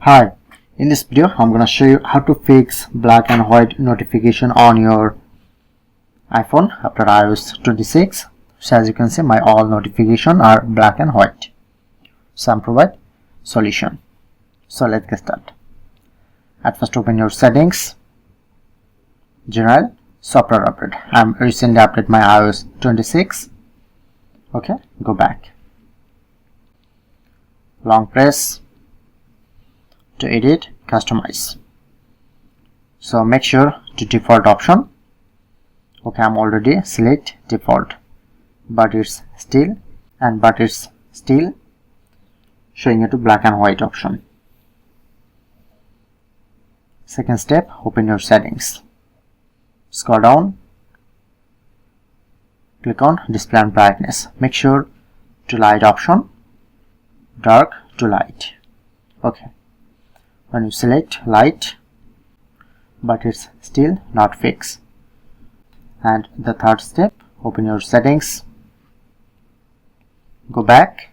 Hi, in this video I'm going to show you how to fix black and white notification on your iPhone after iOS 26. So as you can see, my all notifications are black and white. So I'm provide solution. So let's get started. At first open your settings, general, software update. I'm recently updated my iOS 26. Okay, go back. Long press to edit, customize. So make sure to default option. Okay, I'm already select default, but it's still showing it to black and white option. Second step, open your settings, scroll down, click on display and brightness. Make sure to light option, dark to light. Okay, when you select light, but it's still not fixed. And the third step, open your settings, go back,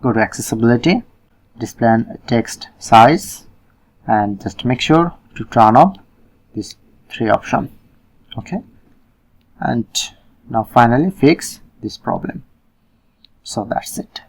go to accessibility, display and text size, and just make sure to turn off these three options. Okay, and now finally fix this problem. So that's it.